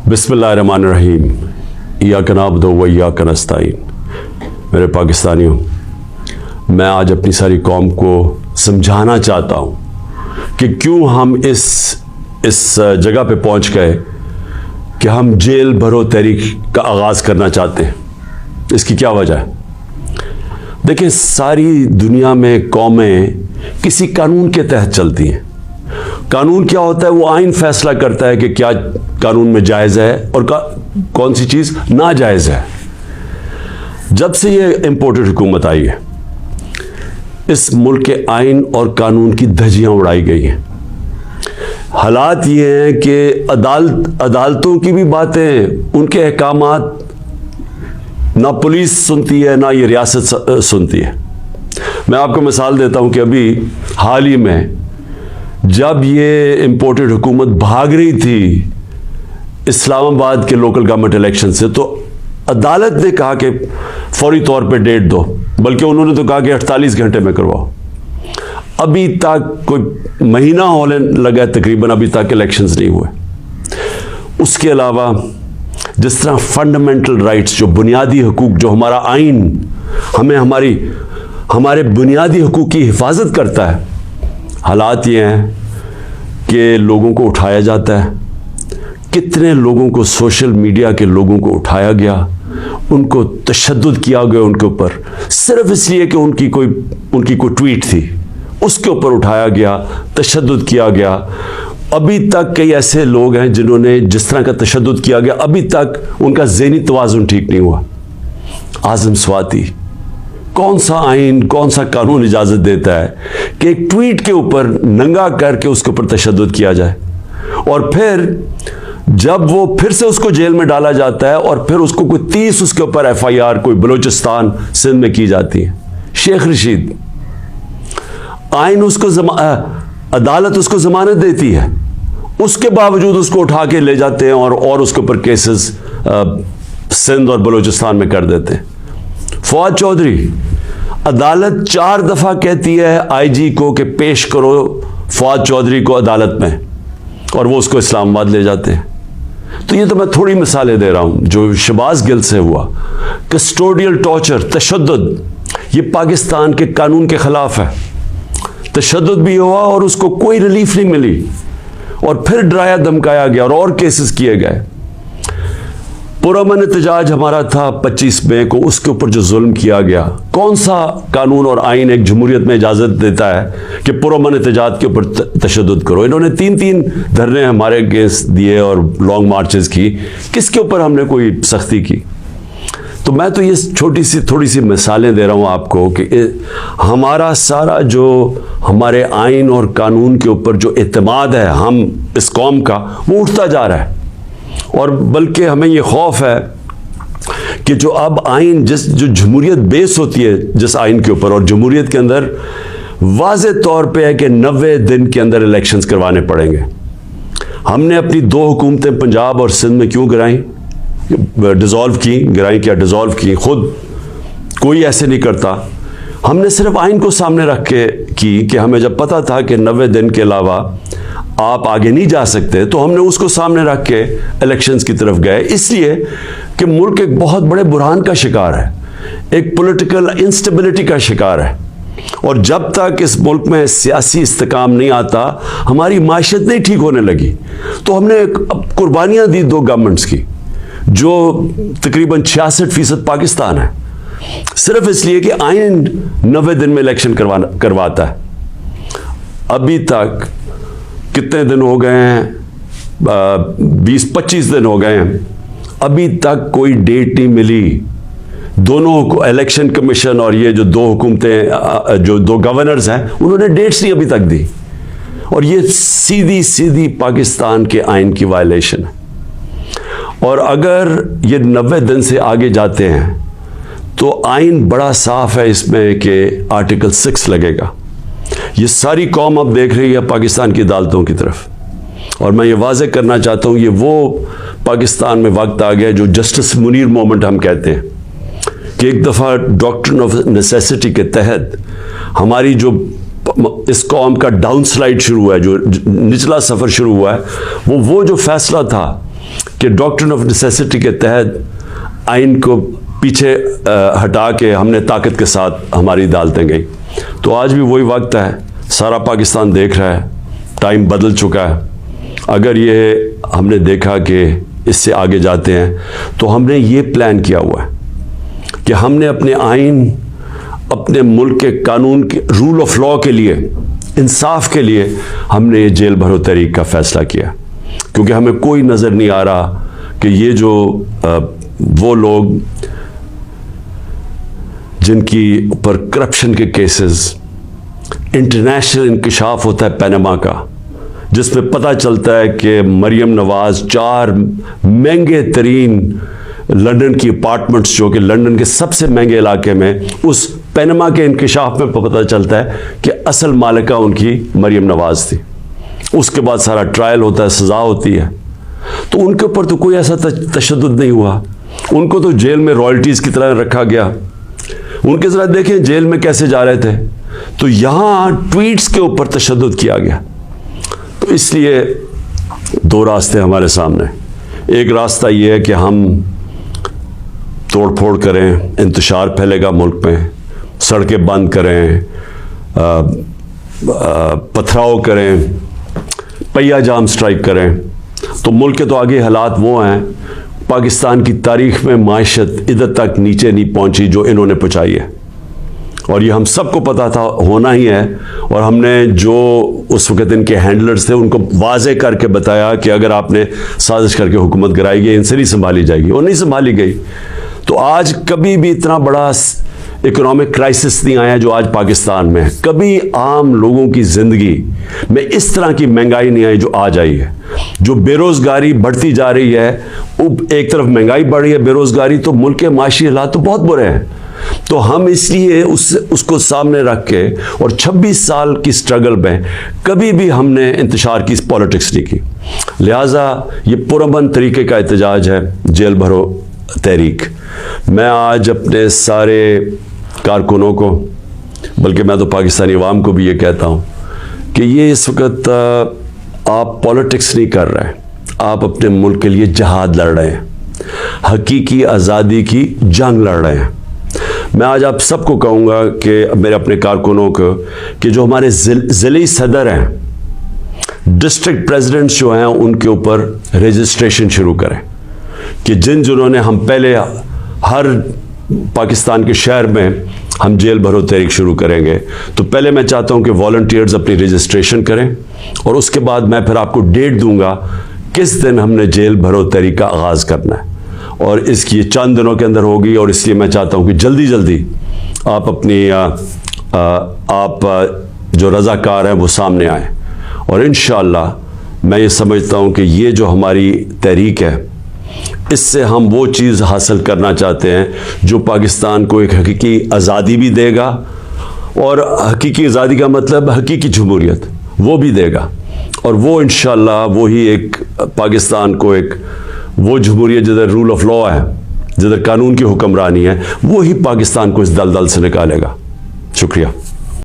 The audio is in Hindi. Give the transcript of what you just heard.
बिस्मिल्लाहिर्रहमानिर्रहीम। इय्याका नअबुदु व इय्याका नस्तईन। मेरे पाकिस्तानियों, मैं आज अपनी सारी कौम को समझाना चाहता हूँ कि क्यों हम इस जगह पे पहुँच गए कि हम जेल भरो तहरीक का आगाज़ करना चाहते हैं। इसकी क्या वजह है? देखिए, सारी दुनिया में कौमें किसी कानून के तहत चलती हैं। कानून क्या होता है? वो आइन फैसला करता है कि क्या कानून में जायज़ है और कौन सी चीज़ नाजायज़ है। जब से ये इम्पोर्टेड हुकूमत आई है, इस मुल्क के आइन और कानून की धज्जियां उड़ाई गई हैं। हालात ये हैं कि अदालतों की भी बातें, उनके अहकामात ना पुलिस सुनती है, ना ये रियासत सुनती है। मैं आपको मिसाल देता हूं कि अभी हाल ही में जब ये इम्पोर्टेड हुकूमत भाग रही थी इस्लामाबाद के लोकल गवर्नमेंट इलेक्शन से, तो अदालत ने कहा कि फौरी तौर पे डेट दो, बल्कि उन्होंने तो कहा कि 48 घंटे में करवाओ। अभी तक कोई महीना होने लगा है तकरीबन, अभी तक इलेक्शंस नहीं हुए। उसके अलावा जिस तरह फंडामेंटल राइट्स, जो बुनियादी हकूक, जो हमारा आइन हमें हमारे बुनियादी हकूक की हिफाजत करता है, हालात ये हैं कि लोगों को उठाया जाता है। कितने लोगों को, सोशल मीडिया के लोगों को उठाया गया, उनको तशद्दुद किया गया उनके ऊपर, सिर्फ इसलिए कि उनकी कोई ट्वीट थी, उसके ऊपर उठाया गया, तशद्दुद किया गया। अभी तक कई ऐसे लोग हैं जिन्होंने जिस तरह का तशद्दुद किया गया, अभी तक उनका ज़हनी तवाज़ुन ठीक नहीं हुआ। आज़म स्वाति, कौन सा आइन, कौन सा कानून इजाज़त देता है कि एक ट्वीट के ऊपर नंगा करके उसके ऊपर तशद्दुद किया जाए, और फिर जब वो फिर से उसको जेल में डाला जाता है और फिर उसको कोई 30 उसके ऊपर FIR कोई बलूचिस्तान सिंध में की जाती है। शेख रशीद, आइन उसको अदालत उसको जमानत देती है, उसके बावजूद उसको उठा के ले जाते हैं और उसके ऊपर केसेस सिंध और बलूचिस्तान में कर देते हैं। फवाद चौधरी, अदालत 4 दफ़ा कहती है IG को कि पेश करो फवाद चौधरी को अदालत में, और वो उसको इस्लामाबाद ले जाते हैं। तो ये तो मैं थोड़ी मिसालें दे रहा हूँ। जो शहबाज गिल से हुआ, कस्टोडियल टॉर्चर, तशद्दुद, ये पाकिस्तान के कानून के खिलाफ है। तशद्दुद भी हुआ और उसको कोई रिलीफ नहीं मिली, और फिर डराया धमकाया गया और केसेस किए गए। पुरअमन एहतजाज हमारा था 25 मई को, उसके ऊपर जो जुल्म किया गया, कौन सा कानून और आइन एक जमहूरियत में इजाज़त देता है कि पुरअमन एहतजाज के ऊपर तशद्दुद करो? इन्होंने 3-3 धरने हमारे अगेंस्ट दिए और लॉन्ग मार्चेस की, किसके ऊपर हमने कोई सख्ती की? तो मैं तो ये थोड़ी सी मिसालें दे रहा हूँ आपको कि हमारा सारा जो हमारे आइन और कानून के ऊपर जो एतमाद है हम इस कौम का, वो उठता जा रहा है। और बल्कि हमें ये खौफ है कि जो अब आइन, जो जमहूरियत बेस होती है जिस आइन के ऊपर, और जमहूरियत के अंदर वाज़े तौर पे है कि 90 दिन के अंदर इलेक्शंस करवाने पड़ेंगे। हमने अपनी 2 हुकूमतें पंजाब और सिंध में क्यों गिराई, डिज़ोल्व की? खुद कोई ऐसे नहीं करता। हमने सिर्फ आइन को सामने रख के की कि हमें जब पता था कि 90 दिन के अलावा आप आगे नहीं जा सकते, तो हमने उसको सामने रख के इलेक्शंस की तरफ गए, इसलिए कि मुल्क एक बहुत बड़े बुरहान का शिकार है, एक पॉलिटिकल इंस्टेबिलिटी का शिकार है। और जब तक इस मुल्क में सियासी इस्तेकाम नहीं आता, हमारी माशियत नहीं ठीक होने लगी। तो हमने अब कुर्बानियाँ दी 2 गवर्नमेंट्स की, जो तकरीबन 66% पाकिस्तान है, सिर्फ इसलिए कि आइन 90 दिन में इलेक्शन करवाता है। अभी तक कितने दिन हो गए हैं? 20-25 दिन हो गए हैं, अभी तक कोई डेट नहीं मिली। दोनों को, इलेक्शन कमीशन और ये जो 2 हुकूमतें, जो 2 गवर्नर्स हैं, उन्होंने डेट्स नहीं अभी तक दी, और ये सीधी पाकिस्तान के आइन की वायलेशन है। और अगर ये 90 दिन से आगे जाते हैं तो आइन बड़ा साफ है इसमें कि आर्टिकल 6 लगेगा। ये सारी कौम अब देख रही है पाकिस्तान की अदालतों की तरफ, और मैं ये वाज़े करना चाहता हूँ, ये वो पाकिस्तान में वक्त आ गया जो जस्टिस मुनीर मोमेंट हम कहते हैं, कि एक दफ़ा डॉक्ट्रिन ऑफ नेसेसिटी के तहत हमारी जो इस कौम का डाउन स्लाइड शुरू हुआ है, जो निचला सफ़र शुरू हुआ है, वो जो फैसला था कि डॉक्ट्रिन ऑफ नेसेसिटी के तहत आइन को पीछे हटा के हमने ताकत के साथ हमारी अदालतें गई। तो आज भी वही वक्त है, सारा पाकिस्तान देख रहा है, टाइम बदल चुका है। अगर ये हमने देखा कि इससे आगे जाते हैं तो हमने ये प्लान किया हुआ है कि हमने अपने आइन, अपने मुल्क के कानून के रूल ऑफ लॉ के लिए, इंसाफ के लिए हमने ये जेल भरो तहरीक का फैसला किया, क्योंकि हमें कोई नज़र नहीं आ रहा कि ये जो वो लोग जिनकी ऊपर करप्शन के केसेस, इंटरनेशनल इंकशाफ होता है पनामा का, जिसमें पता चलता है कि मरियम नवाज 4 महंगे तरीन लंदन की अपार्टमेंट्स, जो कि लंदन के सबसे महंगे इलाके में, उस पनामा के इंकशाफ में पता चलता है कि असल मालिका उनकी मरियम नवाज थी। उसके बाद सारा ट्रायल होता है, सज़ा होती है। तो उनके ऊपर तो कोई ऐसा तशद्दुद नहीं हुआ, उनको तो जेल में रॉयल्टीज़ की तरह रखा गया। उनके ज़रा देखें जेल में कैसे जा रहे थे। तो यहाँ ट्वीट्स के ऊपर तशद्दुद किया गया। तो इसलिए 2 रास्ते हमारे सामने। एक रास्ता ये है कि हम तोड़ फोड़ करें, इंतशार फैलेगा मुल्क में, सड़कें बंद करें, पथराव करें, पहिया जाम स्ट्राइक करें। तो मुल्क के तो आगे हालात वो हैं, पाकिस्तान की तारीख में माशत इधर तक नीचे नहीं पहुंची जो इन्होंने पहुंचाई है, और ये हम सबको पता था होना ही है। और हमने जो उस वक्त इनके हैंडलर्स थे उनको वाजे करके बताया कि अगर आपने साजिश करके हुकूमत गिराई, इनसे नहीं संभाली जाएगी, और नहीं संभाली गई। तो आज कभी भी इतना बड़ा इकोनॉमिक क्राइसिस नहीं आया जो आज पाकिस्तान में है। कभी आम लोगों की ज़िंदगी में इस तरह की महंगाई नहीं आई जो आज आई है। जो बेरोज़गारी बढ़ती जा रही है, एक तरफ महंगाई बढ़ रही है, बेरोज़गारी, तो मुल्क के माशी हालात तो बहुत बुरे हैं। तो हम इसलिए उसको सामने रख के, और 26 साल की स्ट्रगल में कभी भी हमने इंतशार की पॉलिटिक्स नहीं की। लिहाजा ये पुरअमन तरीके का एहतजाज है जेल भरो तहरीक। मैं आज अपने सारे कारकुनों को, बल्कि मैं तो पाकिस्तानी अवाम को भी ये कहता हूँ कि ये इस वक्त आप पॉलिटिक्स नहीं कर रहे हैं, आप अपने मुल्क के लिए जहाद लड़ रहे हैं, हकीकी आज़ादी की जंग लड़ रहे हैं। मैं आज आप सबको कहूँगा कि मेरे अपने कारकुनों को कि जो हमारे ज़िले सदर हैं, डिस्ट्रिक्ट प्रेसिडेंट्स जो हैं, उनके ऊपर रजिस्ट्रेशन शुरू करें कि जिन्होंने हम पहले हर पाकिस्तान के शहर में हम जेल भरो तहरीक शुरू करेंगे। तो पहले मैं चाहता हूं कि वॉलंटियर्स अपनी रजिस्ट्रेशन करें, और उसके बाद मैं फिर आपको डेट दूंगा किस दिन हमने जेल भरो तहरीक का आगाज़ करना है, और इसकी चंद दिनों के अंदर होगी। और इसलिए मैं चाहता हूं कि जल्दी जल्दी आप अपनी आप जो रज़ाकार हैं वो सामने आएँ, और इंशाअल्लाह मैं ये समझता हूं कि ये जो हमारी तहरीक है, इससे हम वो चीज़ हासिल करना चाहते हैं जो पाकिस्तान को एक हकीकी आज़ादी भी देगा, और हकीकी आज़ादी का मतलब हकीकी जमहूरियत वो भी देगा। और वो इंशाअल्लाह वही एक पाकिस्तान को एक वो जमहूरियत जिधर रूल ऑफ लॉ है, जिधर कानून की हुक्मरानी है, वो ही पाकिस्तान को इस दलदल से निकालेगा। शुक्रिया।